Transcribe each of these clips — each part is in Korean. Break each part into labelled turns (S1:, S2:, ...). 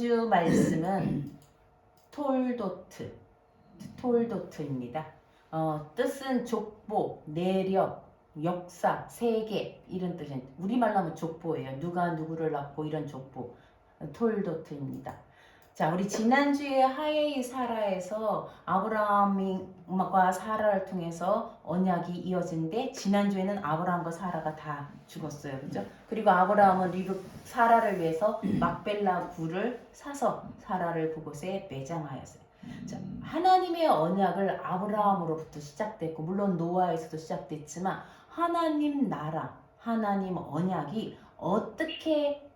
S1: 주 말씀은 톨도트입니다. 뜻은 족보, 내력, 역사, 세계 이런 뜻은 우리말로 하면 족보예요. 누가 누구를 낳고 이런 족보, 톨도트입니다. 자, 우리 지난주에 하에이 사라에서 아브라함과 사라를 통해서 언약이 이어진데 지난주에는 아브라함과 사라가 다 죽었어요. 그죠? 그리고 아브라함은 사라를 위해서 막벨라 굴을 사서 사라를 그곳에 매장하였어요. 자, 하나님의 언약을 아브라함으로부터 시작됐고 물론 노아에서도 시작됐지만 하나님 나라, 하나님 언약이 어떻게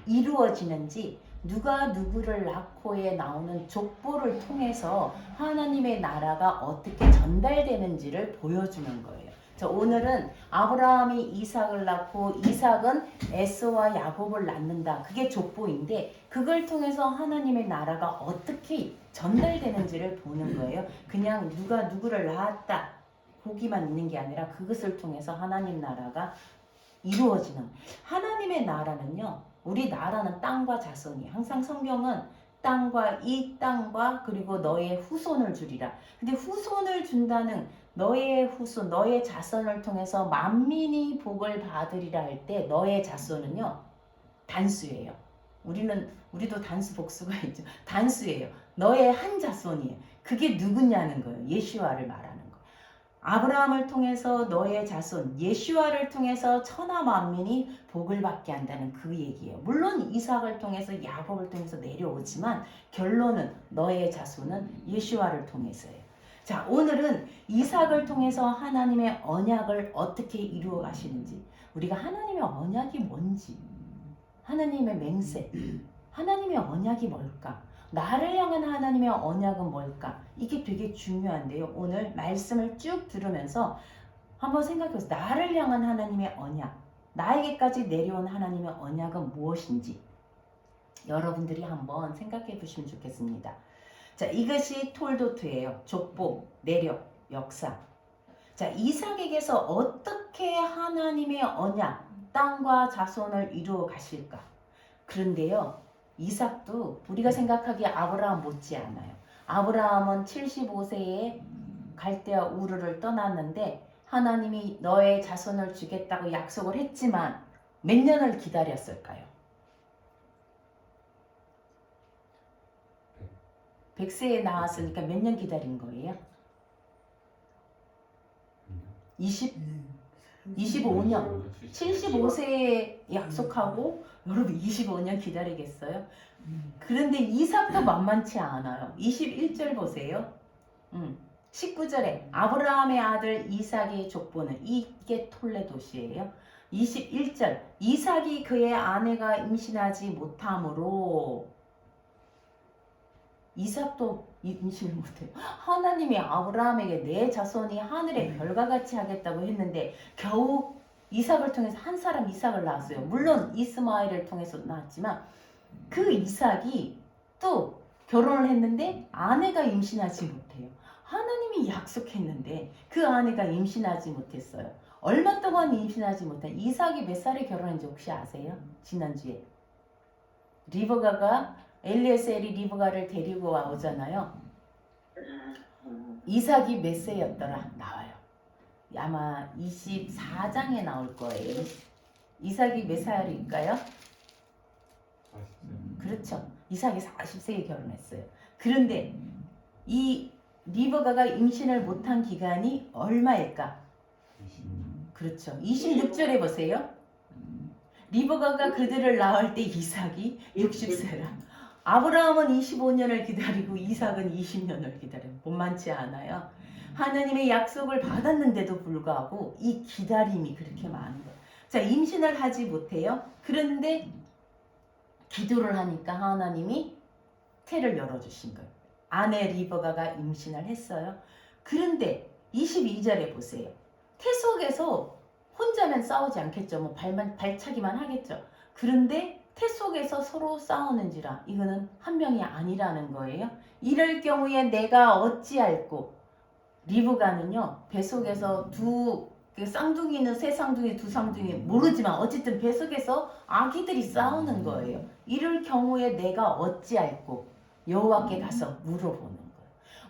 S1: 이루어지는지 누가 누구를 낳고에 나오는 족보를 통해서 하나님의 나라가 어떻게 전달되는지를 보여주는 거예요. 자, 오늘은 아브라함이 이삭을 낳고 이삭은 에서와 야곱을 낳는다. 그게 족보인데 그걸 통해서 하나님의 나라가 어떻게 전달되는지를 보는 거예요. 그냥 누가 누구를 낳았다. 보기만 있는 게 아니라 그것을 통해서 하나님 나라가 이루어지는 하나님의 나라는요. 우리 나라는 땅과 자손이 항상 성경은 땅과 이 땅과 그리고 너의 후손을 주리라. 근데 후손을 준다는 너의 후손, 너의 자손을 통해서 만민이 복을 받으리라 할 때 너의 자손은요. 단수예요. 우리도 단수 복수가 있죠. 단수예요. 너의 한 자손이에요. 그게 누구냐는 거예요. 예수와를 말하는 거예요. 아브라함을 통해서 너의 자손 예수와를 통해서 천하 만민이 복을 받게 한다는 그 얘기예요. 물론 이삭을 통해서 야곱을 통해서 내려오지만 결론은 너의 자손은 예수와를 통해서예요. 자, 오늘은 이삭을 통해서 하나님의 언약을 어떻게 이루어 가시는지 우리가 하나님의 언약이 뭔지 하나님의 맹세 하나님의 언약이 뭘까? 나를 향한 하나님의 언약은 뭘까? 이게 되게 중요한데요. 오늘 말씀을 쭉 들으면서 한번 생각해보세요. 나를 향한 하나님의 언약, 나에게까지 내려온 하나님의 언약은 무엇인지 여러분들이 한번 생각해 보시면 좋겠습니다. 자, 이것이 톨도트예요. 족보, 내력, 역사. 자, 이삭에게서 어떻게 하나님의 언약, 땅과 자손을 이루어 가실까? 그런데요. 이삭도 우리가 생각하기에 아브라함 못지않아요. 아브라함은 75세에 갈대아 우르를 떠났는데 하나님이 너의 자손을 주겠다고 약속을 했지만 몇 년을 기다렸을까요? 100세에 나왔으니까 몇 년 기다린 거예요? 25년. 75세에 약속하고 여러분 25년 기다리겠어요? 그런데 이삭도 만만치 않아요. 21절 보세요. 19절에 아브라함의 아들 이삭의 족보는 이게 톨레도시예요. 21절 이삭이 그의 아내가 임신하지 못함으로 이삭도 임신을 못해요. 하나님이 아브라함에게 내 자손이 하늘의 별과 같이 하겠다고 했는데 겨우 이삭을 통해서 한 사람 이삭을 낳았어요. 물론 이스마엘을 통해서 낳았지만 그 이삭이 또 결혼을 했는데 아내가 임신하지 못해요. 하나님이 약속했는데 그 아내가 임신하지 못했어요. 얼마 동안 임신하지 못한 이삭이 몇 살에 결혼했는지 혹시 아세요? 지난주에 리브가가 엘리에셀이 리브가를 데리고 오잖아요. 이삭이 몇 세였더라? 나와요. 아마 24장에 나올 거예요. 이삭이 몇 살일까요? 그렇죠. 이삭이 40세에 결혼했어요. 그런데 이 리브가가 임신을 못한 기간이 얼마일까? 그렇죠. 26절에 보세요. 리브가가 그들을 낳을 때 이삭이 60세라. 아브라함은 25년을 기다리고 이삭은 20년을 기다려요. 만만치 않아요. 하나님의 약속을 받았는데도 불구하고 이 기다림이 그렇게 많은 거예요. 자, 임신을 하지 못해요. 그런데 기도를 하니까 하나님이 태를 열어주신 거예요. 아내 리브가가 임신을 했어요. 그런데 22절에 보세요. 태 속에서 혼자면 싸우지 않겠죠. 뭐 발차기만 하겠죠. 그런데 태 속에서 서로 싸우는지라 이거는 한 명이 아니라는 거예요. 이럴 경우에 내가 어찌할꼬 리브가는요 배 속에서 두 그 쌍둥이는 새 쌍둥이, 두 쌍둥이 모르지만 어쨌든 뱃속에서 아기들이 싸우는 거예요. 이럴 경우에 내가 어찌할꼬 여호와께 가서 물어보는 거예요.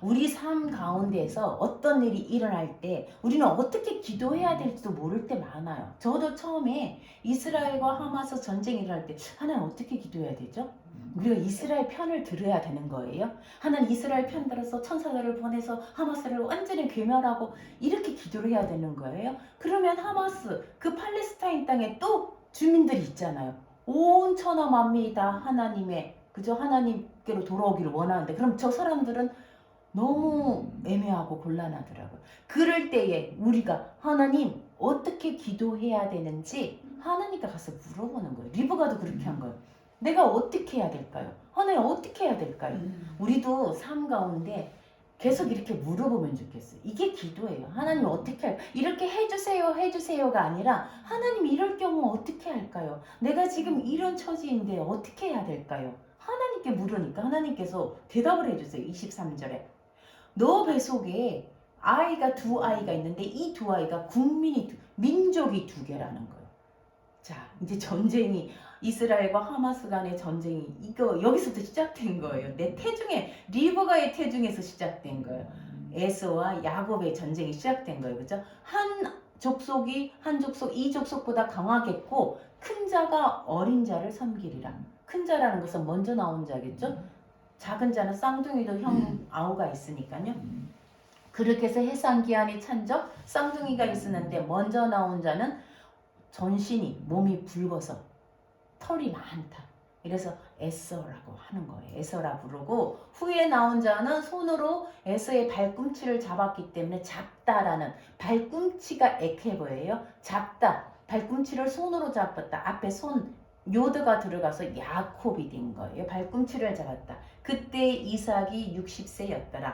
S1: 우리 삶 가운데에서 어떤 일이 일어날 때 우리는 어떻게 기도해야 될지도 모를 때 많아요. 저도 처음에 이스라엘과 하마스 전쟁이 일어날 때 하나님 어떻게 기도해야 되죠? 우리가 이스라엘 편을 들어야 되는 거예요. 하나님 이스라엘 편 들어서 천사들을 보내서 하마스를 완전히 괴멸하고 이렇게 기도를 해야 되는 거예요. 그러면 하마스 그 팔레스타인 땅에 또 주민들이 있잖아요. 온 천하 만민이 다 하나님의 그저 하나님께로 돌아오기를 원하는데 그럼 저 사람들은 너무 애매하고 곤란하더라고요. 그럴 때에 우리가 하나님 어떻게 기도해야 되는지 하나님께 가서 물어보는 거예요. 리브가도 그렇게 한 거예요. 내가 어떻게 해야 될까요? 하나님 어떻게 해야 될까요? 우리도 삶 가운데 계속 이렇게 물어보면 좋겠어요. 이게 기도예요. 하나님 어떻게 할까요? 이렇게 해주세요 해주세요가 아니라 하나님 이럴 경우 어떻게 할까요? 내가 지금 이런 처지인데 어떻게 해야 될까요? 하나님께 물으니까 하나님께서 대답을 해주세요. 23절에 너 뱃속에 아이가 두 아이가 있는데 이 두 아이가 민족이 두 개라는 거예요. 자, 이제 전쟁이 이스라엘과 하마스 간의 전쟁이 이거 여기서부터 시작된 거예요. 내 태중에 리브가의 태중에서 시작된 거예요. 에서와 야곱의 전쟁이 시작된 거예요. 그죠? 한 족속 이 족속보다 강하겠고 큰 자가 어린 자를 섬기리라. 큰 자라는 것은 먼저 나온 자겠죠? 작은 자는 쌍둥이도 형 아우가 있으니까요. 그렇게 해서 해상기한이 찬적 쌍둥이가 있었는데 먼저 나온 자는 전신이 몸이 붉어서 털이 많다. 이래서 에서라고 하는 거예요. 에서라 부르고 후에 나온 자는 손으로 에서의 발꿈치를 잡았기 때문에 작다라는 발꿈치가 액해 보여요. 작다. 발꿈치를 손으로 잡았다. 앞에 손 요드가 들어가서 야콥이 된 거예요. 발꿈치를 잡았다. 그때 이삭이 60세였더라.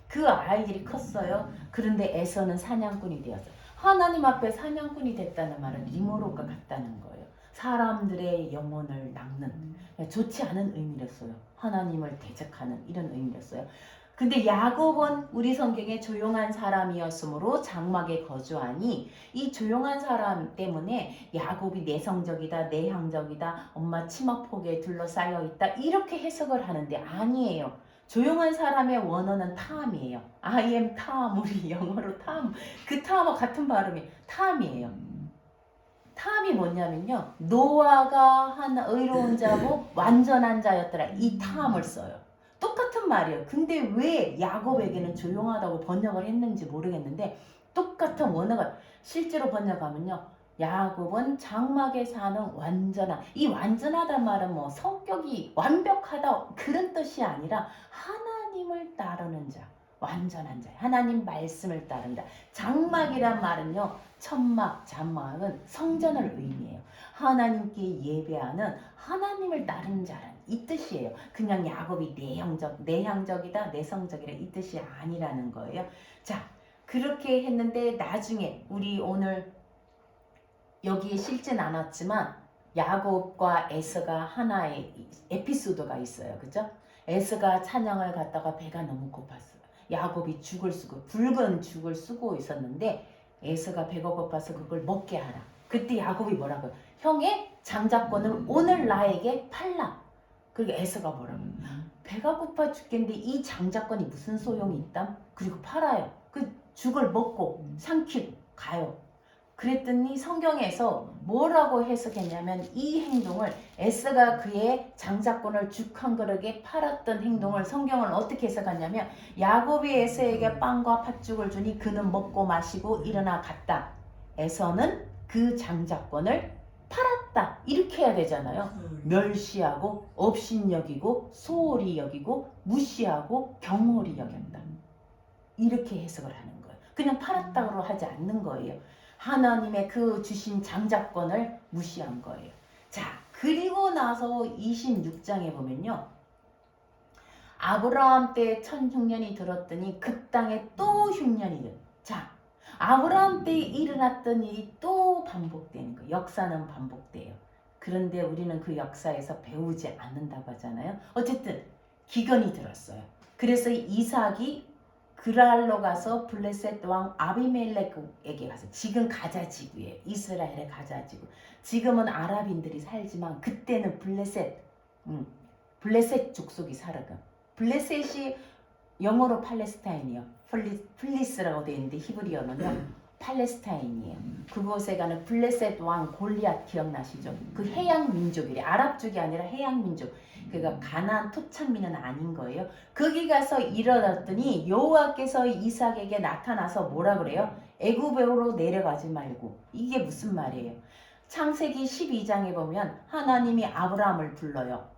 S1: 그 아이들이 컸어요. 그런데 에서는 사냥꾼이 되었어요. 하나님 앞에 사냥꾼이 됐다는 말은 리모로가 같다는 거예요. 사람들의 영혼을 낚는 좋지 않은 의미였어요. 하나님을 대적하는 이런 의미였어요. 근데 야곱은 우리 성경에 조용한 사람이었으므로 장막에 거주하니 이 조용한 사람 때문에 야곱이 내성적이다, 내향적이다, 엄마 치마폭에 둘러싸여 있다 이렇게 해석을 하는데 아니에요. 조용한 사람의 원어는 탐이에요. I am 탐, 우리 영어로 탐. 그 탐과 같은 발음이 탐이에요. 탐이 뭐냐면요. 노아가 한 의로운 자고 완전한 자였더라. 이 탐을 써요. 똑같은 말이에요. 근데 왜 야곱에게는 조용하다고 번역을 했는지 모르겠는데 똑같은 원어가 실제로 번역하면요. 야곱은 장막에 사는 완전한 이 완전하단 말은 뭐 성격이 완벽하다 그런 뜻이 아니라 하나님을 따르는 자 완전한 자 하나님 말씀을 따른다. 장막이란 말은요. 천막, 장막은 성전을 의미해요. 하나님께 예배하는 하나님을 따르는 자라는 이 뜻이에요. 그냥 야곱이 내향적이다, 내성적이다 이 뜻이 아니라는 거예요. 자, 그렇게 했는데 나중에 우리 오늘 여기에 실제는 않았지만 야곱과 에서가 하나의 에피소드가 있어요. 그죠? 에서가 찬양을 갔다가 배가 너무 고팠어요. 야곱이 붉은 죽을 쓰고 있었는데 에서가 배가 고파서 그걸 먹게 하라. 그때 야곱이 뭐라고요? 형의 장자권을 오늘 나에게 팔라. 그리고 에서가 뭐라고요? 배가 고파 죽겠는데 이 장자권이 무슨 소용이 있담? 그리고 팔아요. 그 죽을 먹고 삼키고 가요. 그랬더니 성경에서 뭐라고 해석했냐면 이 행동을 에스가 그의 장자권을 죽 한 그릇에 팔았던 행동을 성경은 어떻게 해석하냐면 야곱이 에서에게 빵과 팥죽을 주니 그는 먹고 마시고 일어나 갔다. 에서는 그 장자권을 팔았다. 이렇게 해야 되잖아요. 멸시하고 업신여기고 소홀히 여기고 무시하고 경홀히 여겼다. 이렇게 해석을 하는 거예요. 그냥 팔았다고 하지 않는 거예요. 하나님의 그 주신 장자권을 무시한 거예요. 자, 그리고 나서 26장에 보면요. 아브라함 때 1000흉년이 들었더니 그 땅에 또 흉년이 들어요. 자, 아브라함 때 일어났던 일이 또 반복되는 거예요. 역사는 반복돼요. 그런데 우리는 그 역사에서 배우지 않는다고 하잖아요. 어쨌든 기근이 들었어요. 그래서 이삭이 그랄로 가서 블레셋 왕 아비멜렉에게 가서, 지금 가자 지구예요. 이스라엘의 가자 지구. 지금은 아랍인들이 살지만 그때는 블레셋 족속이 살아가. 블레셋이 영어로 팔레스타인이요. 플리스라고 되어 있는데 히브리어는요 팔레스타인이에요. 그곳에 가는 블레셋 왕 골리앗 기억나시죠? 그 해양 민족이래. 아랍 쪽이 아니라 해양 민족. 그러니까 가나안 토착민은 아닌 거예요. 거기 가서 일어났더니 여호와께서 이삭에게 나타나서 뭐라 그래요? 애굽으로 내려가지 말고. 이게 무슨 말이에요? 창세기 12장에 보면 하나님이 아브라함을 불러요.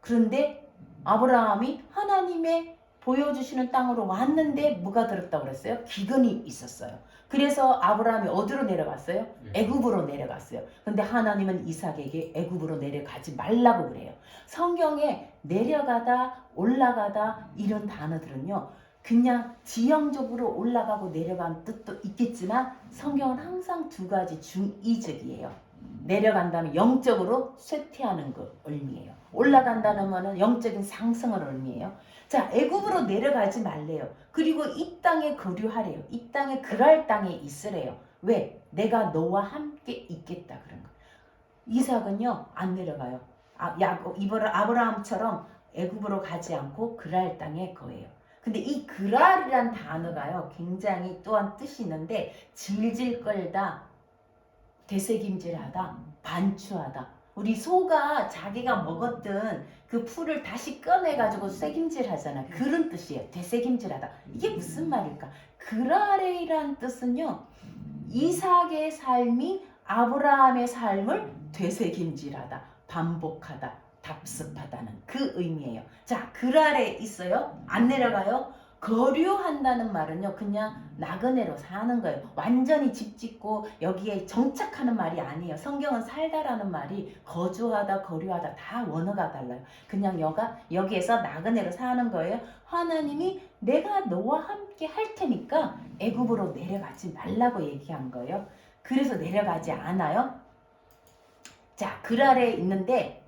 S1: 그런데 아브라함이 하나님의 보여주시는 땅으로 왔는데 뭐가 들었다고 그랬어요? 기근이 있었어요. 그래서 아브라함이 어디로 내려갔어요? 애굽으로 내려갔어요. 근데 하나님은 이삭에게 애굽으로 내려가지 말라고 그래요. 성경에 내려가다 올라가다 이런 단어들은요 그냥 지형적으로 올라가고 내려간 뜻도 있겠지만 성경은 항상 두 가지 중의적이에요. 내려간다는 영적으로 쇠퇴하는 거 의미예요. 올라간다는 말은 영적인 상승을 의미해요. 자, 애굽으로 내려가지 말래요. 그리고 이 땅에 거류하래요. 이 땅에 그랄 땅에 있으래요. 왜? 내가 너와 함께 있겠다 그런 거. 이삭은요 안 내려가요. 아브라함처럼 애굽으로 가지 않고 그랄 땅에 거해요. 근데 이 그랄이란 단어가요 굉장히 또한 뜻이 있는데 질질 끌다, 되새김질하다, 반추하다. 우리 소가 자기가 먹었던 그 풀을 다시 꺼내가지고 새김질 하잖아. 그런 뜻이에요. 되새김질하다. 이게 무슨 말일까? 그라레이란 뜻은요. 이삭의 삶이 아브라함의 삶을 되새김질하다, 반복하다, 답습하다는 그 의미예요. 자, 그랄에 있어요. 안 내려가요. 거류한다는 말은요 그냥 나그네로 사는 거예요. 완전히 집 짓고 여기에 정착하는 말이 아니에요. 성경은 살다라는 말이 거주하다 거류하다 다 원어가 달라요. 그냥 여기에서 나그네로 사는 거예요. 하나님이 내가 너와 함께 할 테니까 애굽으로 내려가지 말라고 얘기한 거예요. 그래서 내려가지 않아요. 자, 그랄에 있는데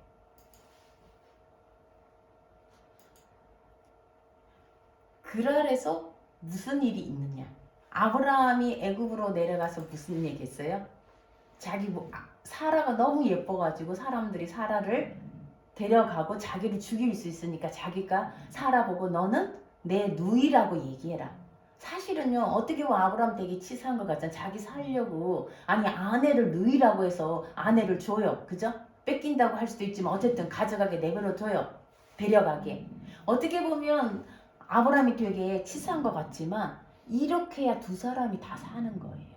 S1: 그랄에서 무슨 일이 있느냐? 아브라함이 애굽으로 내려가서 무슨 얘기 했어요? 자기 사라가 너무 예뻐가지고 사람들이 사라를 데려가고 자기를 죽일 수 있으니까 자기가 사라 보고 너는 내 누이라고 얘기해라. 사실은요 어떻게 보면 아브라함 되게 치사한 것 같잖아. 자기 살려고 아니 아내를 누이라고 해서 아내를 줘요. 그죠? 뺏긴다고 할 수도 있지만 어쨌든 가져가게 내버려 둬요. 데려가게. 어떻게 보면 아브라함이 되게 치사한 것 같지만 이렇게 해야 두 사람이 다 사는 거예요.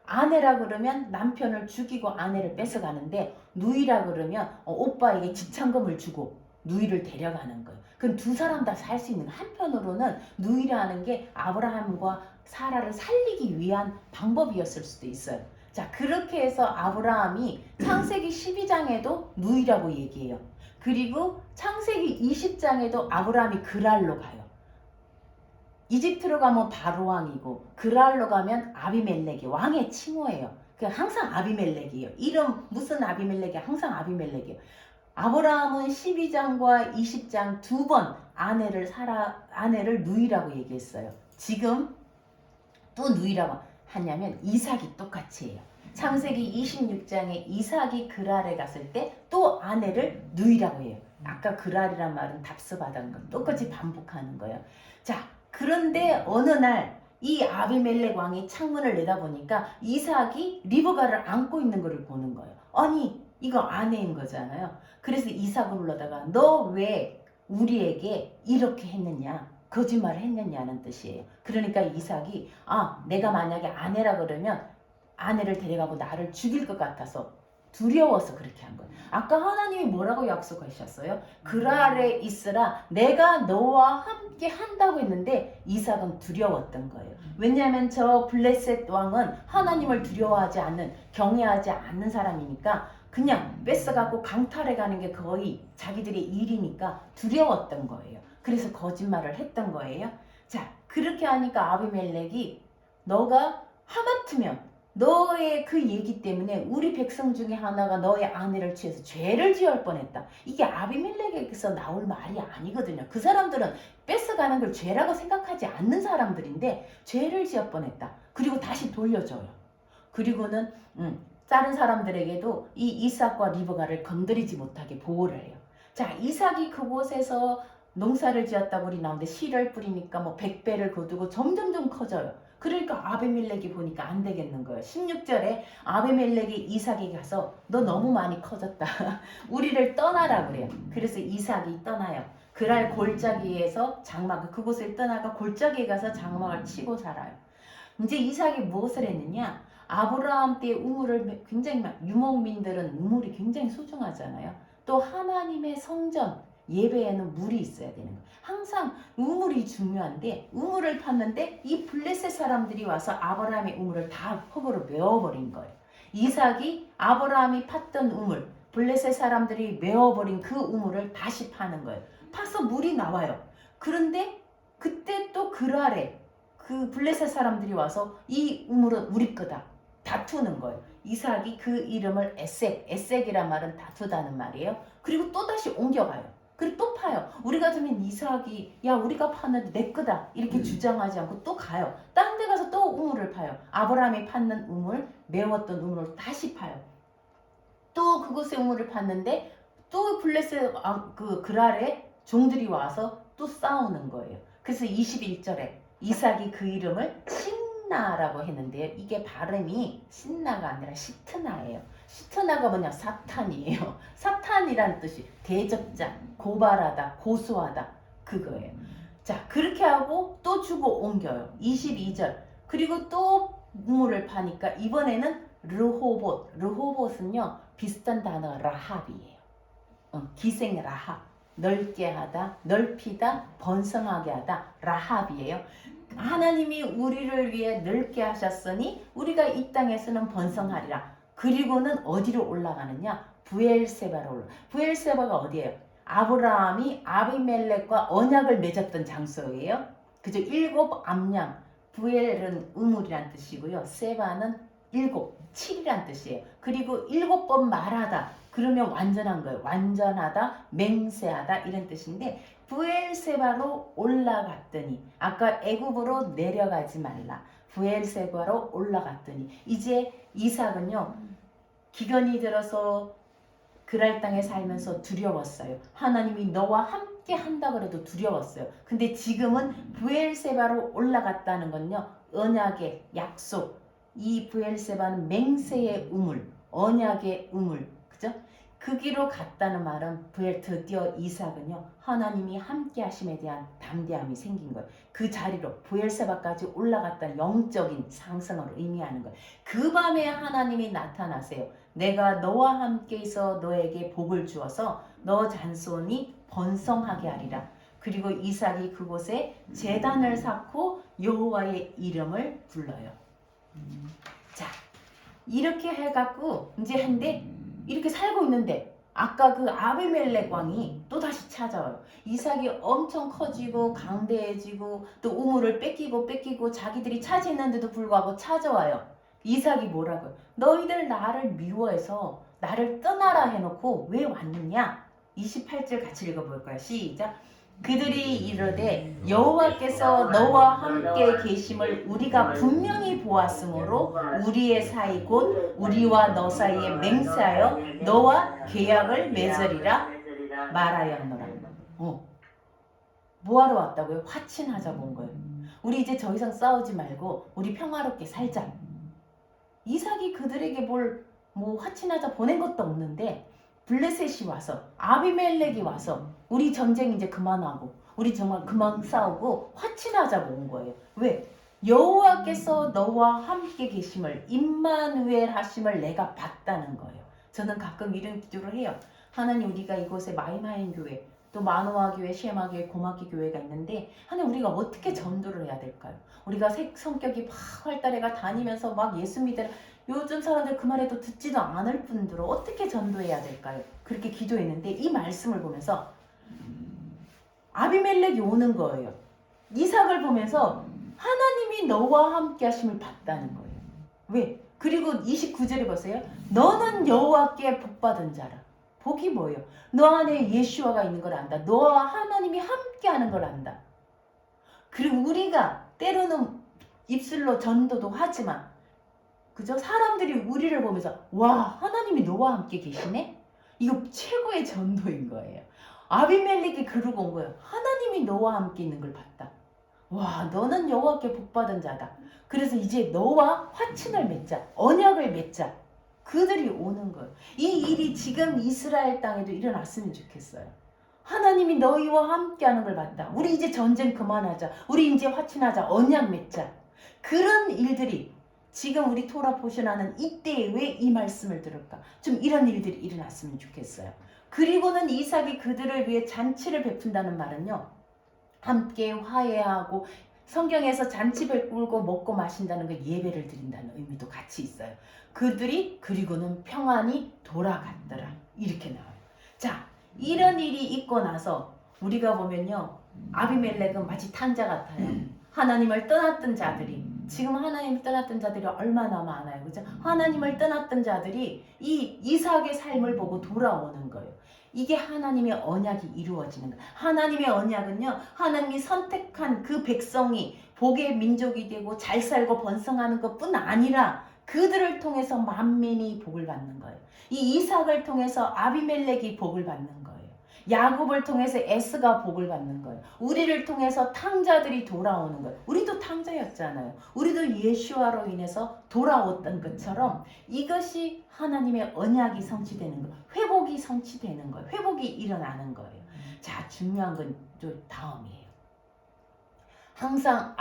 S1: 아내라 그러면 남편을 죽이고 아내를 뺏어가는데 누이라 그러면 오빠에게 지참금을 주고 누이를 데려가는 거예요. 그럼 두 사람 다 살 수 있는. 한편으로는 누이라는 게 아브라함과 사라를 살리기 위한 방법이었을 수도 있어요. 자, 그렇게 해서 아브라함이 창세기 12장에도 누이라고 얘기해요. 그리고 창세기 20장에도 아브라함이 그랄로 가요. 이집트로 가면 바로왕이고 그랄로 가면 아비멜렉이 왕의 칭호예요. 항상 아비멜렉이에요. 이름 무슨 아비멜렉이 항상 아비멜렉이에요. 아브라함은 12장과 20장 두 번 아내를 누이라고 얘기했어요. 지금 또 누이라고 하냐면 이삭이 똑같이 해요. 창세기 26장에 이삭이 그랄에 갔을 때 또 아내를 누이라고 해요. 아까 그랄이란 말은 답습하다는 거 똑같이 반복하는 거예요. 자, 그런데 어느 날 이 아비멜렉 왕이 창문을 내다보니까 이삭이 리브가를 안고 있는 것을 보는 거예요. 아니 이거 아내인 거잖아요. 그래서 이삭을 불러다가 너 왜 우리에게 이렇게 했느냐, 거짓말을 했느냐는 뜻이에요. 그러니까 이삭이 내가 만약에 아내라 그러면 아내를 데려가고 나를 죽일 것 같아서 두려워서 그렇게 한 거예요. 아까 하나님이 뭐라고 약속하셨어요? 그랄에 있으라 내가 너와 함께 한다고 했는데 이삭은 두려웠던 거예요. 왜냐하면 저 블레셋 왕은 하나님을 두려워하지 않는, 경외하지 않는 사람이니까 그냥 뺏어갖고 강탈해 가는 게 거의 자기들의 일이니까 두려웠던 거예요. 그래서 거짓말을 했던 거예요. 자, 그렇게 하니까 아비멜렉이 너가 하마터면 너의 그 얘기 때문에 우리 백성 중에 하나가 너의 아내를 취해서 죄를 지을 뻔했다. 이게 아비멜렉에게서 나올 말이 아니거든요. 그 사람들은 뺏어가는 걸 죄라고 생각하지 않는 사람들인데 죄를 지을 뻔했다. 그리고 다시 돌려줘요. 그리고는 다른 사람들에게도 이 이삭과 리브가를 건드리지 못하게 보호를 해요. 자, 이삭이 그곳에서 농사를 지었다고 우리 나오는데 씨를 뿌리니까 뭐 100배를 거두고 점점점 커져요. 그러니까 아비멜렉이 보니까 안 되겠는 거예요. 16절에 아비멜렉이 이삭에게 가서 너 너무 많이 커졌다. 우리를 떠나라 그래요. 그래서 이삭이 떠나요. 그날 골짜기에서 장막, 그곳을 떠나가 골짜기에 가서 장막을 치고 살아요. 이제 이삭이 무엇을 했느냐? 아브라함 때의 우물을 굉장히 유목민들은 우물이 굉장히 소중하잖아요. 또 하나님의 성전 예배에는 물이 있어야 되는 거예요. 항상 우물이 중요한데 우물을 팠는데 이 블레셋 사람들이 와서 아브라함의 우물을 다 흙으로 메워버린 거예요. 이삭이 아브라함이 팠던 우물, 블레셋 사람들이 메워버린 그 우물을 다시 파는 거예요. 파서 물이 나와요. 그런데 그때 또 그랄에 그 블레셋 사람들이 와서 이 우물은 우리 거다 다투는 거예요. 이삭이 그 이름을 에색이란 말은 다투다는 말이에요. 그리고 또 다시 옮겨가요. 그리고 또 파요. 우리 같으면 이삭이 야 우리가 팠는데 내 거다 이렇게 주장하지 않고 또 가요. 딴 데 가서 또 우물을 파요. 아브라함이 팠는 우물, 메웠던 우물을 다시 파요. 또 그곳에 우물을 팠는데 또 블레셋 그 그랄에 종들이 와서 또 싸우는 거예요. 그래서 21절에 이삭이 그 이름을 신나라고 했는데요. 이게 발음이 신나가 아니라 시트나예요. 시트나가 뭐냐? 사탄이에요. 사탄이란 뜻이 대적자, 고발하다, 고소하다 그거예요. 자, 그렇게 하고 또 주고 옮겨요. 22절. 그리고 또 우물을 파니까 이번에는 르호봇은요 비슷한 단어가 라합이에요. 기생 라합, 넓게 하다, 넓히다, 번성하게 하다, 라합이에요. 하나님이 우리를 위해 넓게 하셨으니 우리가 이 땅에서는 번성하리라. 그리고는 어디로 올라가느냐? 부엘세바로 올라. 부엘세바가 어디예요? 아브라함이 아비멜렉과 언약을 맺었던 장소예요. 그죠? 7 암양. 부엘은 우물이란 뜻이고요. 세바는 7, 7이란 뜻이에요. 그리고 7번 말하다. 그러면 완전한 거예요. 완전하다, 맹세하다 이런 뜻인데 부엘세바로 올라갔더니 아까 애굽으로 내려가지 말라. 부엘세바로 올라갔더니 이제 이삭은요 기근이 들어서 그랄 땅에 살면서 두려웠어요. 하나님이 너와 함께 한다 그래도 두려웠어요. 근데 지금은 부엘세바로 올라갔다는 건요 언약의 약속. 이 부엘세바는 맹세의 우물, 언약의 우물, 그죠? 그 길로 갔다는 말은 드디어 이삭은요 하나님이 함께 하심에 대한 담대함이 생긴 거예요. 그 자리로 부엘세바까지 올라갔다는 영적인 상승을 의미하는 거예요. 그 밤에 하나님이 나타나세요. 내가 너와 함께 있어 너에게 복을 주어서 너 잔손이 번성하게 하리라. 그리고 이삭이 그곳에 제단을 쌓고 여호와의 이름을 불러요. 자, 이렇게 해갖고 이제 한데 이렇게 살고 있는데 아까 그 아비멜렉 왕이 또 다시 찾아와요. 이삭이 엄청 커지고 강대해지고 또 우물을 뺏기고 자기들이 차지했는데도 불구하고 찾아와요. 이삭이 뭐라고요? 너희들 나를 미워해서 나를 떠나라 해놓고 왜 왔느냐? 28절 같이 읽어볼까요? 시작. 그들이 이르되 여호와께서 너와 함께 계심을 우리가 분명히 보았으므로 우리의 사이 곧 우리와 너 사이에 맹세하여 너와 계약을 맺으리라 말하였노라. 뭐하러 왔다고요? 화친하자고 온 거예요. 우리 이제 더 이상 싸우지 말고 우리 평화롭게 살자. 이삭이 그들에게 뭐 화친하자 보낸 것도 없는데 블레셋이 와서 아비멜렉이 와서 우리 전쟁 이제 그만하고 우리 정말 그만 싸우고 화친하자고 온 거예요. 왜? 여호와께서 너와 함께 계심을 임마누엘 하심을 내가 봤다는 거예요. 저는 가끔 이런 기도를 해요. 하나님 우리가 이곳에 마이마인 교회 또 마노아 교회, 시에마 교회, 고마키 교회가 있는데 하나님 우리가 어떻게 전도를 해야 될까요? 우리가 성격이 막 활달해가 다니면서 막 예수 믿으라 요즘 사람들 그 말에도 듣지도 않을 분들을 어떻게 전도해야 될까요? 그렇게 기도했는데 이 말씀을 보면서 아비멜렉이 오는 거예요. 이삭을 보면서 하나님이 너와 함께 하심을 봤다는 거예요. 왜? 그리고 29절에 보세요. 너는 여호와께 복받은 자라. 복이 뭐예요? 너 안에 예수와가 있는 걸 안다. 너와 하나님이 함께하는 걸 안다. 그리고 우리가 때로는 입술로 전도도 하지만 그죠? 사람들이 우리를 보면서 와 하나님이 너와 함께 계시네? 이거 최고의 전도인 거예요. 아비멜렉이 그러고 온 거예요. 하나님이 너와 함께 있는 걸 봤다. 와 너는 여호와께 복받은 자다. 그래서 이제 너와 화친을 맺자. 언약을 맺자. 그들이 오는 거예요. 이 일이 지금 이스라엘 땅에도 일어났으면 좋겠어요. 하나님이 너희와 함께하는 걸 봤다. 우리 이제 전쟁 그만하자. 우리 이제 화친하자. 언약 맺자. 그런 일들이 지금 우리 토라 포션하는 이때에 왜 이 말씀을 들을까? 좀 이런 일들이 일어났으면 좋겠어요. 그리고는 이삭이 그들을 위해 잔치를 베푼다는 말은요. 함께 화해하고 성경에서 잔치 베풀고 먹고 마신다는 거 예배를 드린다는 의미도 같이 있어요. 그들이 그리고는 평안히 돌아갔더라. 이렇게 나와요. 자, 이런 일이 있고 나서 우리가 보면요. 아비멜렉은 마치 탕자 같아요. 하나님을 떠났던 자들이 지금 하나님을 떠났던 자들이 얼마나 많아요. 그죠? 하나님을 떠났던 자들이 이 이삭의 삶을 보고 돌아오는 거예요. 이게 하나님의 언약이 이루어지는 거예요. 하나님의 언약은요. 하나님이 선택한 그 백성이 복의 민족이 되고 잘 살고 번성하는 것뿐 아니라 그들을 통해서 만민이 복을 받는 거예요. 이 이삭을 통해서 아비멜렉이 복을 받는 거예요. 야곱을 통해서 에스가 복을 받는 거예요. 우리를 통해서 탕자들이 돌아오는 거예요. 우리도 탕자였잖아요. 우리도 예수와로 인해서 돌아왔던 것처럼 이것이 하나님의 언약이 성취되는 거예요. 회복이 성취되는 거예요. 회복이 일어나는 거예요. 자, 중요한 건 또 다음이에요. 항상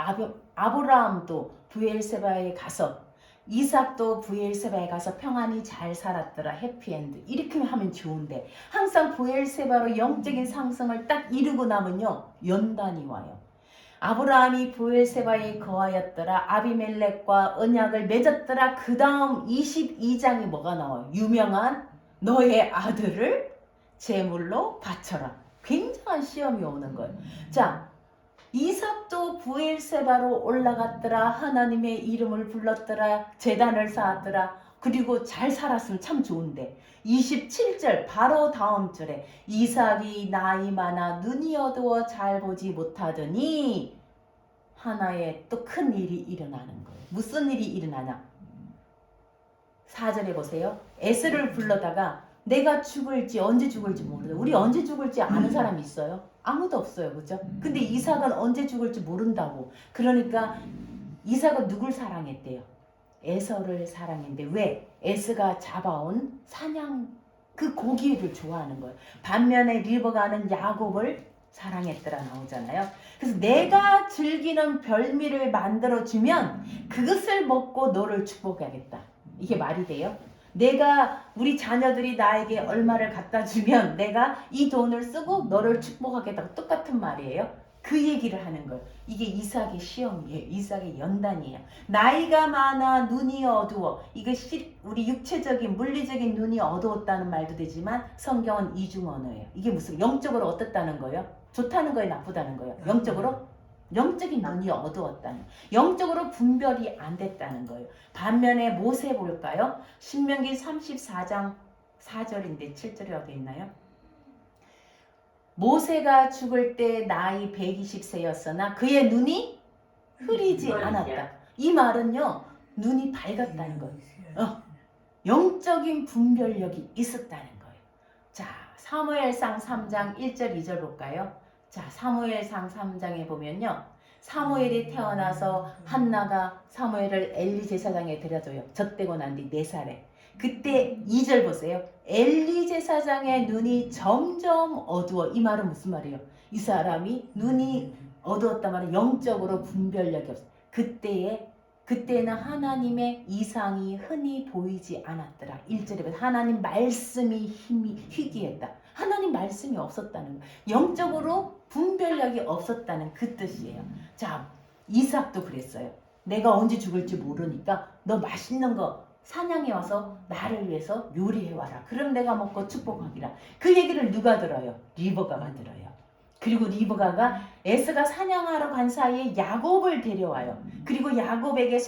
S1: 아브라함도 브엘세바에 가서 이삭도 브엘세바에 가서 평안히 잘 살았더라. 해피엔드. 이렇게 하면 좋은데 항상 브엘세바로 영적인 상승을 딱 이루고 나면요. 연단이 와요. 아브라함이 브엘세바에 거하였더라. 아비멜렉과 언약을 맺었더라. 그 다음 22장이 뭐가 나와요? 유명한 너의 아들을 제물로 바쳐라. 굉장한 시험이 오는 거예요. 자, 이삭도 브엘세바로 올라갔더라. 하나님의 이름을 불렀더라. 제단을 쌓았더라. 그리고 잘 살았으면 참 좋은데 27절 바로 다음 절에 이삭이 나이 많아 눈이 어두워 잘 보지 못하더니 하나의 또 큰 일이 일어나는 거예요. 무슨 일이 일어나냐? 4절에 보세요. 에스를 불러다가 내가 죽을지 언제 죽을지 모르다. 우리 언제 죽을지 아는 사람 있어요? 아무도 없어요. 그죠? 근데 이삭은 언제 죽을지 모른다고. 그러니까 이삭은 누굴 사랑했대요? 에서를 사랑했는데 왜? 에스가 잡아온 사냥 그 고기를 좋아하는 거예요. 반면에 리버가는 야곱을 사랑했더라 나오잖아요. 그래서 내가 즐기는 별미를 만들어주면 그것을 먹고 너를 축복하겠다. 이게 말이 돼요? 내가 우리 자녀들이 나에게 얼마를 갖다 주면 내가 이 돈을 쓰고 너를 축복하겠다고 똑같은 말이에요. 그 얘기를 하는 거예요. 이게 이삭의 시험이에요. 이삭의 연단이에요. 나이가 많아 눈이 어두워. 이것이 우리 육체적인 물리적인 눈이 어두웠다는 말도 되지만 성경은 이중 언어예요. 이게 무슨 영적으로 어떻다는 거예요? 좋다는 거예요? 나쁘다는 거예요? 영적으로? 영적인 눈이 어두웠다는 영적으로 분별이 안 됐다는 거예요. 반면에 모세 볼까요? 신명기 34장 4절인데 7절이 어디 있나요? 모세가 죽을 때 나이 120세였으나 그의 눈이 흐리지 않았다. 이 말은요. 눈이 밝았다는 거예요. 영적인 분별력이 있었다는 거예요. 자, 사무엘상 3장 1절 2절 볼까요? 자, 사무엘상 3장에 보면요. 사무엘이 태어나서 한나가 사무엘을 엘리 제사장에 데려줘요. 젖되고 난 뒤 4살에. 그때 2절 보세요. 엘리 제사장의 눈이 점점 어두워. 이 말은 무슨 말이에요? 이 사람이 눈이 어두웠단 말은 영적으로 분별력이 없어. 그때는 하나님의 이상이 흔히 보이지 않았더라. 1절에 하나님 말씀이 힘이 희귀했다. 하나님 말씀이 없었다는 거예요. 영적으로 분별력이 없었다는 그 뜻이에요. 자, 이삭도 그랬어요. 내가 언제 죽을지 모르니까 너 맛있는 거 사냥해 와서 나를 위해서 요리해 와라. 그럼 내가 먹고 축복하기라. 그 얘기를 누가 들어요? 리버가가 들어요. 그리고 리브가가 에스가 사냥하러 간 사이에 야곱을 데려와요. 그리고 야곱에게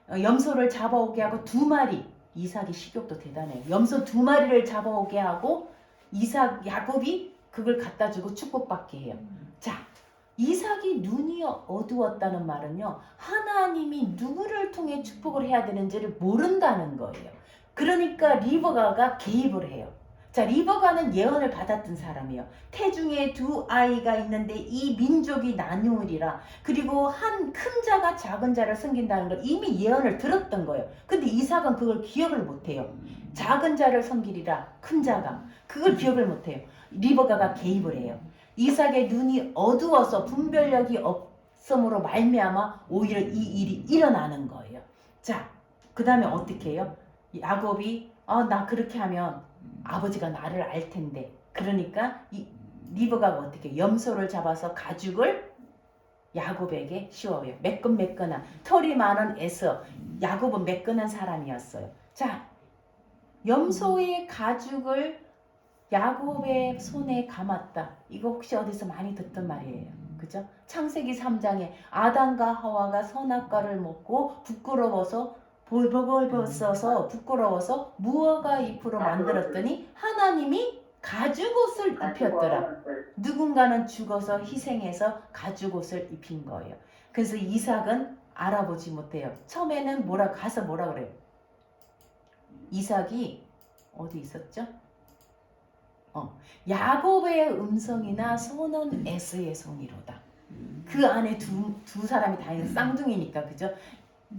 S1: 염소를 잡아오게 하고 2마리. 이삭이 식욕도 대단해요. 염소 2마리를 잡아오게 하고 야곱이 그걸 갖다 주고 축복받게 해요. 자, 이삭이 눈이 어두웠다는 말은요, 하나님이 누구를 통해 축복을 해야 되는지를 모른다는 거예요. 그러니까 리브가가 개입을 해요. 자, 리브가는 예언을 받았던 사람이에요. 태중에 2아이가 있는데 이 민족이 나누으리라. 그리고 한 큰 자가 작은 자를 섬긴다는 걸 이미 예언을 들었던 거예요. 근데 이삭은 그걸 기억을 못해요. 작은 자를 섬기리라, 큰 자가. 그걸 기억을 못해요. 리브가가 개입을 해요. 이삭의 눈이 어두워서 분별력이 없음으로 말미암아 오히려 이 일이 일어나는 거예요. 자, 그 다음에 어떻게 해요? 야곱이 나 그렇게 하면 아버지가 나를 알 텐데. 그러니까 리브가가 어떻게 염소를 잡아서 가죽을 야곱에게 씌워요. 매끈매끈한 털이 많은 에서. 야곱은 매끈한 사람이었어요. 자, 염소의 가죽을 야곱의 손에 감았다. 이거 혹시 어디서 많이 듣던 말이에요. 그죠? 창세기 3장에 아담과 하와가 선악과를 먹고 부끄러워서 벌벌벗어서 부끄러워서 무화과 잎으로 만들었더니 하나님이 가죽옷을 입혔더라. 누군가는 죽어서 희생해서 가죽옷을 입힌 거예요. 그래서 이삭은 알아보지 못해요. 처음에는 가서 뭐라 그래요? 이삭이 어디 있었죠? 야곱의 음성이나 손은 에서의 손이로다. 그 안에 두 사람이 다 있는 쌍둥이니까, 그죠?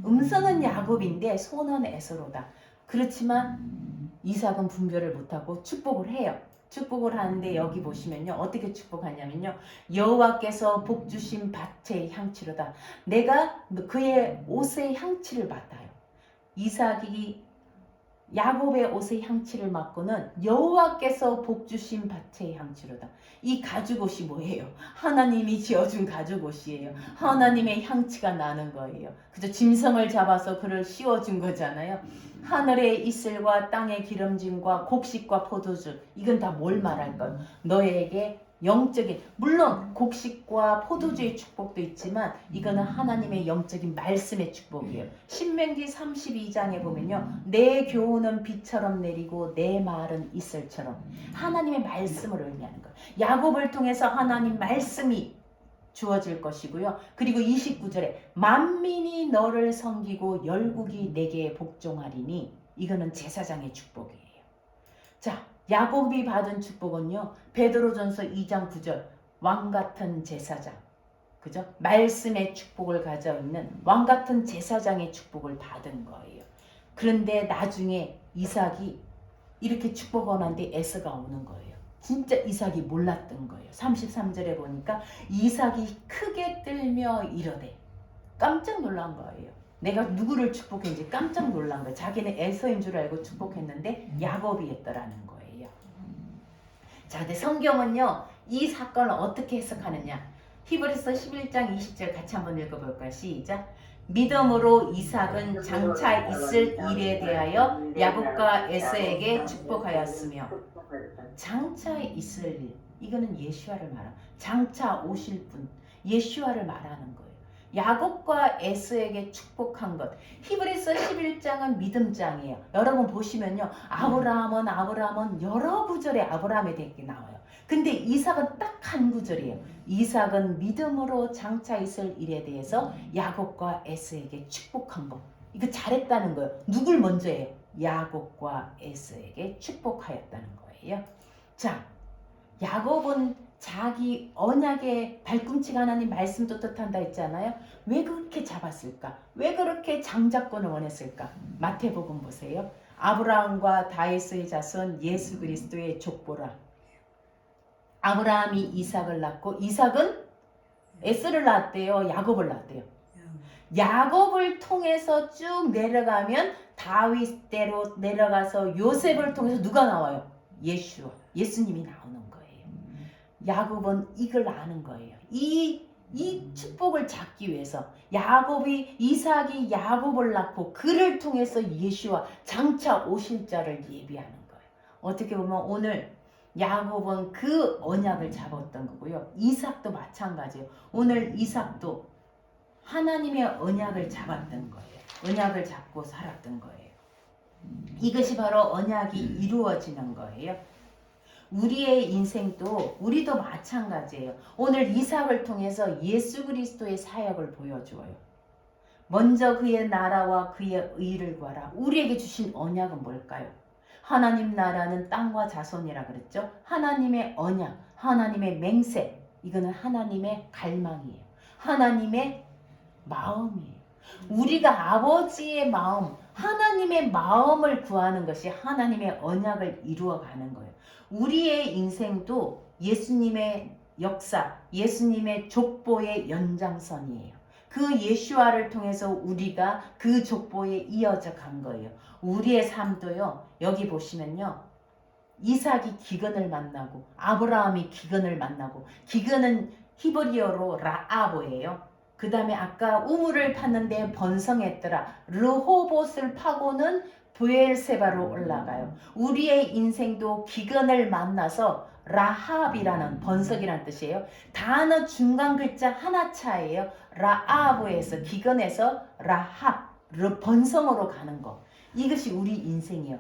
S1: 음성은 야곱인데 손은 에서로다. 그렇지만 이삭은 분별을 못하고 축복을 해요. 축복을 하는데 여기 보시면요, 어떻게 축복하냐면요, 여호와께서 복 주신 밭의 향치로다. 내가 그의 옷의 향치를 맡아요. 이삭이 야곱의 옷의 향치를 맡고는 여호와께서 복 주신 밭의 향치로다. 이 가죽옷이 뭐예요? 하나님이 지어준 가죽옷이에요. 하나님의 향치가 나는 거예요. 그죠? 짐승을 잡아서 그를 씌워준 거잖아요. 하늘의 이슬과 땅의 기름짐과 곡식과 포도주, 이건 다 뭘 말할까요? 너에게 영적인, 물론 곡식과 포도주의 축복도 있지만 이거는 하나님의 영적인 말씀의 축복이에요. 신명기 32장에 보면요, 내 교훈은 비처럼 내리고 내 말은 이슬처럼. 하나님의 말씀을 의미하는 거예요. 야곱을 통해서 하나님 말씀이 주어질 것이고요. 그리고 29절에 만민이 너를 섬기고 열국이 내게 복종하리니, 이거는 제사장의 축복이에요. 자, 야곱이 받은 축복은요, 베드로전서 2장 9절 왕같은 제사장, 그죠? 말씀의 축복을 가져있는 왕같은 제사장의 축복을 받은 거예요. 그런데 나중에 이삭이 이렇게 축복을 하는데 에서가 오는 거예요. 진짜 이삭이 몰랐던 거예요. 33절에 보니까 이삭이 크게 떨며 이러되, 깜짝 놀란 거예요. 내가 누구를 축복했는지 깜짝 놀란 거예요. 자기는 에서인 줄 알고 축복했는데 야곱이 했더라는 거예요. 자, 근데 성경은요, 이 사건을 어떻게 해석하느냐? 히브리서 11장 20절 같이 한번 읽어볼까요? 시작. 믿음으로 이삭은 장차 있을 일에 대하여 야곱과 에서에게 축복하였으며. 장차 있을 일, 이거는 예수와를 말하는, 장차 오실 분, 예수와를 말하는 거예요. 야곱과 에서에게 축복한 것. 히브리서 11장은 믿음장이에요. 여러분 보시면요, 아브라함은 여러 구절에 아브라함에 대해 나와요. 근데 이삭은 딱 한 구절이에요. 이삭은 믿음으로 장차 있을 일에 대해서 야곱과 에서에게 축복한 것. 이거 잘했다는 거예요. 누굴 먼저 해요? 야곱과 에서에게 축복하였다는 거예요. 자, 야곱은 자기 언약의 발꿈치가 하나님 말씀도 뜻한다 했잖아요. 왜 그렇게 잡았을까? 왜 그렇게 장자권을 원했을까? 마태복음 보세요. 아브라함과 다윗의 자손 예수 그리스도의 족보라. 아브라함이 이삭을 낳고 이삭은 에스를 낳았대요. 야곱을 낳았대요. 야곱을 통해서 쭉 내려가면 다윗대로 내려가서 요셉을 통해서 누가 나와요? 예수님이 나오는 거예요. 야곱은 이걸 아는 거예요. 이 축복을 잡기 위해서 이삭이 야곱을 낳고 그를 통해서 예수와 장차 오실 자를 예비하는 거예요. 어떻게 보면 오늘 야곱은 그 언약을 잡았던 거고요. 이삭도 마찬가지예요. 오늘 이삭도 하나님의 언약을 잡았던 거예요. 언약을 잡고 살았던 거예요. 이것이 바로 언약이 이루어지는 거예요. 우리의 인생도 우리도 마찬가지예요. 오늘 이삭을 통해서 예수 그리스도의 사역을 보여줘요. 먼저 그의 나라와 그의 의를 구하라. 우리에게 주신 언약은 뭘까요? 하나님 나라는 땅과 자손이라 그랬죠. 하나님의 언약, 하나님의 맹세, 이거는 하나님의 갈망이에요. 하나님의 마음이에요. 우리가 아버지의 마음, 하나님의 마음을 구하는 것이 하나님의 언약을 이루어가는 거예요. 우리의 인생도 예수님의 역사, 예수님의 족보의 연장선이에요. 그 예수와를 통해서 우리가 그 족보에 이어져 간 거예요. 우리의 삶도요. 여기 보시면요. 이삭이 기근을 만나고 아브라함이 기근을 만나고, 기근은 히브리어로 라아보예요. 그 다음에 아까 우물을 팠는데 번성했더라. 르호봇을 파고는 브엘세바로 올라가요. 우리의 인생도 기근을 만나서 라합이라는, 번석이라는 뜻이에요. 단어 중간 글자 하나 차이에요. 라아브에서, 기근에서 라합, 번성으로 가는 거. 이것이 우리 인생이에요.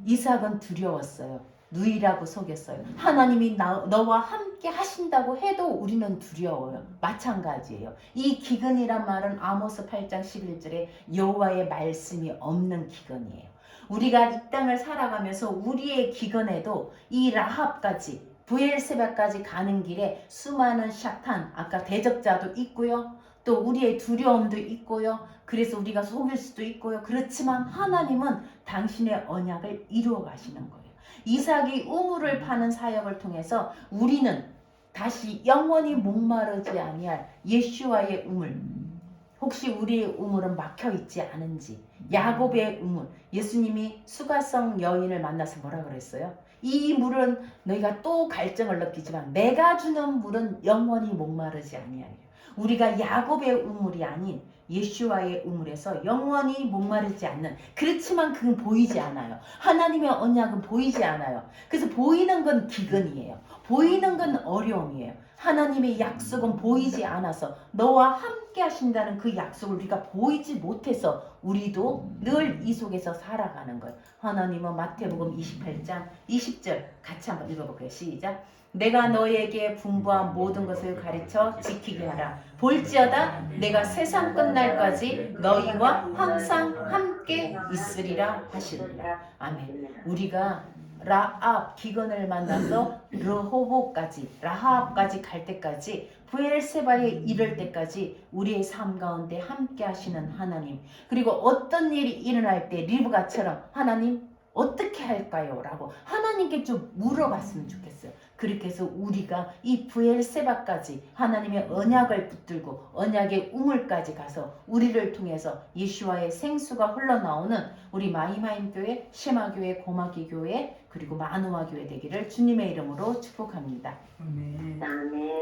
S1: 이삭은 두려웠어요. 누이라고 속였어요. 하나님이 너와 함께 하신다고 해도 우리는 두려워요. 마찬가지예요. 이 기근이란 말은 아모스 8장 11절에 여호와의 말씀이 없는 기근이에요. 우리가 이 땅을 살아가면서 우리의 기근에도 이 라합까지, 브엘세바까지 가는 길에 수많은 샤탄, 아까 대적자도 있고요. 또 우리의 두려움도 있고요. 그래서 우리가 속일 수도 있고요. 그렇지만 하나님은 당신의 언약을 이루어 가시는 거예요. 이삭이 우물을 파는 사역을 통해서 우리는 다시 영원히 목마르지 아니할 예수와의 우물, 혹시 우리의 우물은 막혀 있지 않은지, 야곱의 우물, 예수님이 수가성 여인을 만나서 뭐라 그랬어요? 이 물은 너희가 또 갈증을 느끼지만 내가 주는 물은 영원히 목마르지 아니하리라. 우리가 야곱의 우물이 아닌 예수와의 우물에서 영원히 목마르지 않는, 그렇지만 그건 보이지 않아요. 하나님의 언약은 보이지 않아요. 그래서 보이는 건 기근이에요. 보이는 건 어려움이에요. 하나님의 약속은 보이지 않아서 너와 함께 하신다는 그 약속을 우리가 보이지 못해서 우리도 늘 이 속에서 살아가는 거예요. 하나님은 마태복음 28장 20절 같이 한번 읽어볼게요. 시작. 내가 너에게 분부한 모든 것을 가르쳐 지키게 하라. 볼지어다 내가 세상 끝날까지 너희와 항상 함께 있으리라 하시리라. 아멘. 우리가 라합 기근을 만나서 르호보까지, 라합까지 갈 때까지, 브엘세바에 이를 때까지 우리의 삶 가운데 함께 하시는 하나님, 그리고 어떤 일이 일어날 때 리브가처럼 하나님 어떻게 할까요? 라고 하나님께 좀 물어봤으면 좋겠어요. 그렇게 해서 우리가 이 브엘세바까지 하나님의 언약을 붙들고 언약의 우물까지 가서 우리를 통해서 예수와의 생수가 흘러나오는 우리 마이마임교회, 쉐마교회, 고마기교회, 그리고 만우아교회 되기를 주님의 이름으로 축복합니다.
S2: 아멘.
S3: 아멘.